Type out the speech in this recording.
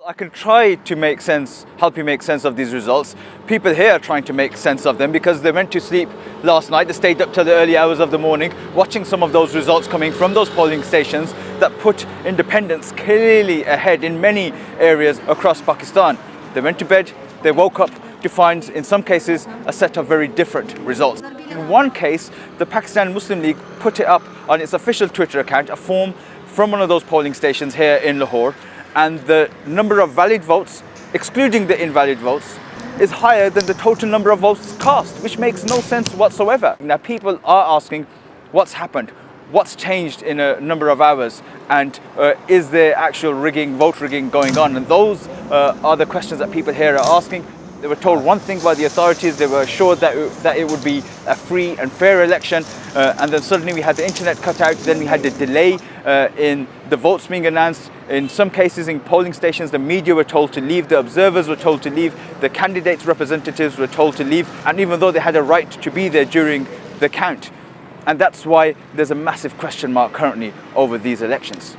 I can try to help you make sense of these results. People here are trying to make sense of them because they went to sleep last night. They stayed up till the early hours of the morning watching some of those results coming from those polling stations that put independents clearly ahead in many areas across Pakistan. They went to bed, they woke up to find, in some cases, a set of very different results. In one case, the Pakistan Muslim League put it up on its official Twitter account, a form from one of those polling stations here in Lahore, and the number of valid votes, excluding the invalid votes, is higher than the total number of votes cast, which makes no sense whatsoever. Now, people are asking what's happened, what's changed in a number of hours, and is there actual vote rigging going on? And those are the questions that people here are asking. They were told one thing by the authorities. They were assured that it would be a free and fair election, and then suddenly we had the internet cut out. Then we had the delay in the votes being announced. In some cases, in polling stations, the media were told to leave, the observers were told to leave, the candidates' representatives were told to leave, and even though they had a right to be there during the count. And that's why there's a massive question mark currently over these elections.